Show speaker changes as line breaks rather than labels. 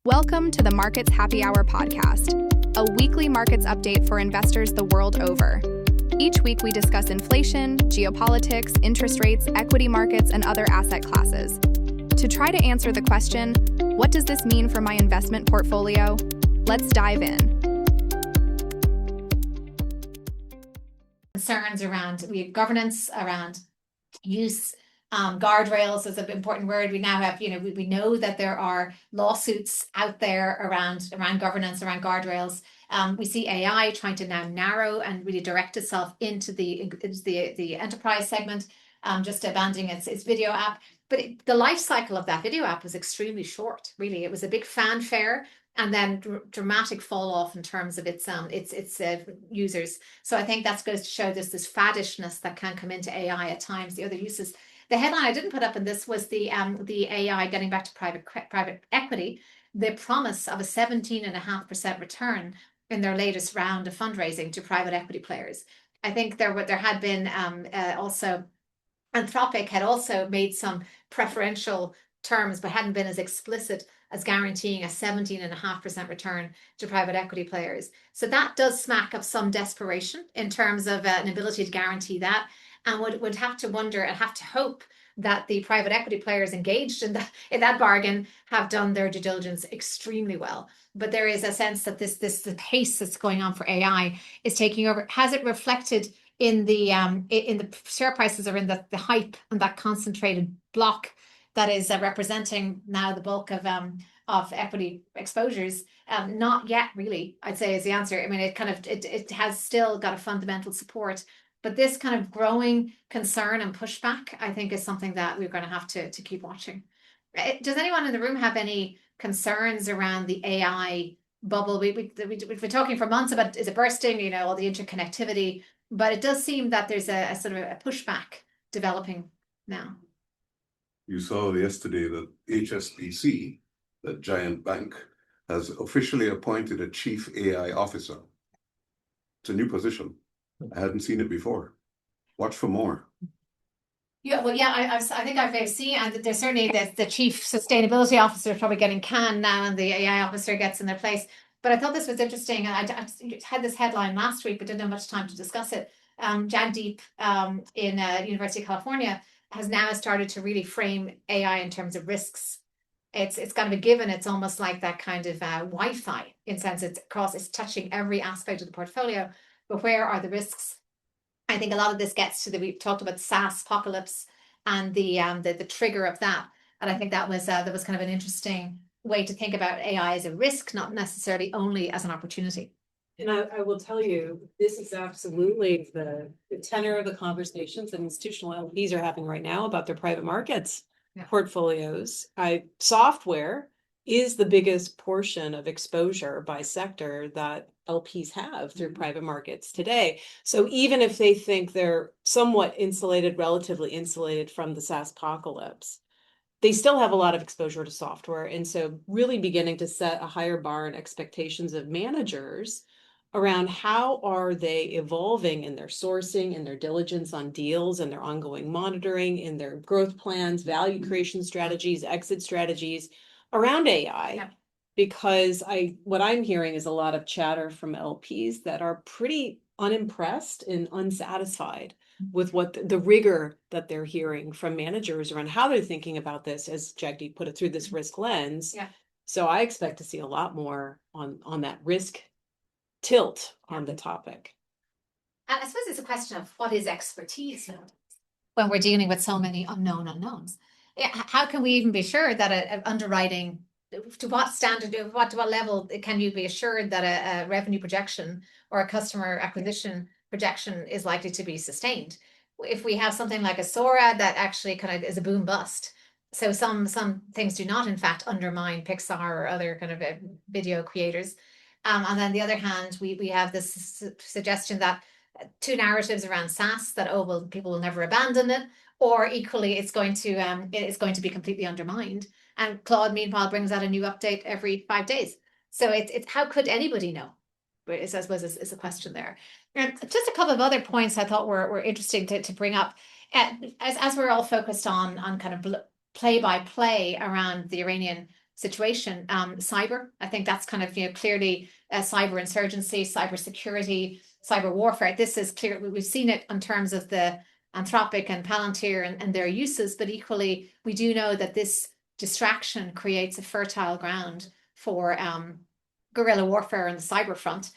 Welcome to the Markets Happy Hour podcast, a weekly markets update for investors the world over. Each week we discuss inflation, geopolitics, interest rates, equity markets, and other asset classes. To try to answer the question, what does this mean for my investment portfolio? Let's dive in.
Concerns around governance, around use. Guardrails is an important word. We now have, we know that there are lawsuits out there around governance, around guardrails. We see AI trying to now narrow and really direct itself into the enterprise segment, just abandoning its video app. But the life cycle of that video app was extremely short, really. It was a big fanfare and then dramatic fall off in terms of its users. So I think that goes to show this faddishness that can come into AI at times, the other uses. The headline I didn't put up in this was the AI getting back to private equity, the promise of a 17.5% return in their latest round of fundraising to private equity players. I think there had been also Anthropic had also made some preferential terms, but hadn't been as explicit as guaranteeing a 17.5% return to private equity players. So that does smack of some desperation in terms of an ability to guarantee that. And would have to wonder and have to hope that the private equity players engaged in that bargain have done their due diligence extremely well. But there is a sense that the pace that's going on for AI is taking over. Has it reflected in the share prices or in the hype and that concentrated block that is representing now the bulk of equity exposures? Not yet, really, I'd say is the answer. I mean, it has still got a fundamental support. But this kind of growing concern and pushback, I think, is something that we're going to have to keep watching. Does anyone in the room have any concerns around the AI bubble? We've been talking for months about, is it bursting, all the interconnectivity, but it does seem that there's a sort of a pushback developing now.
You saw yesterday that HSBC, that giant bank, has officially appointed a chief AI officer. It's a new position. I hadn't seen it before. Watch for more.
Yeah, well, I think I've seen, and there's certainly the chief sustainability officer is probably getting canned now, and the AI officer gets in their place. But I thought this was interesting, and I had this headline last week, but didn't have much time to discuss it. Jagdeep in University of California has now started to really frame AI in terms of risks. It's kind of a given. It's almost like that kind of Wi-Fi in sense it's touching every aspect of the portfolio. But where are the risks? I think a lot of this gets to we talked about SaaS apocalypse and the trigger of that. And I think that was kind of an interesting way to think about AI as a risk, not necessarily only as an opportunity.
And I will tell you, this is absolutely the tenor of the conversations that institutional LPs are having right now about their private markets portfolios. Software is the biggest portion of exposure by sector that LPs have through private markets today. So even if they think they're somewhat relatively insulated from the SaaS apocalypse, they still have a lot of exposure to software. And so really beginning to set a higher bar and expectations of managers around how are they evolving in their sourcing, in their diligence on deals, and their ongoing monitoring, in their growth plans, value creation strategies, exit strategies around AI. Yeah. Because what I'm hearing is a lot of chatter from LPs that are pretty unimpressed and unsatisfied with what the rigor that they're hearing from managers around how they're thinking about this, as Jagdeep put it, through this risk lens. Yeah. So I expect to see a lot more on that risk tilt on the topic.
And I suppose it's a question of what is expertise when we're dealing with so many unknown unknowns. How can we even be sure that an underwriting, to what standard, to what level can you be assured that a revenue projection or a customer acquisition projection is likely to be sustained? If we have something like a Sora that actually kind of is a boom bust, so some things do not in fact undermine Pixar or other kind of video creators. And then the other hand, we have this suggestion that two narratives around SaaS that, people will never abandon it, or equally it's going to be completely undermined. And Claude, meanwhile, brings out a new update every 5 days. So it's how could anybody know? I suppose is a question there. And just a couple of other points I thought were interesting to bring up. As we're all focused on kind of play by play around the Iranian situation. Cyber, I think that's kind of, you know, clearly cyber insurgency, cyber security, cyber warfare. This is clear. We've seen it in terms of the Anthropic and Palantir and their uses, but equally, we do know that this distraction creates a fertile ground for guerrilla warfare on the cyber front.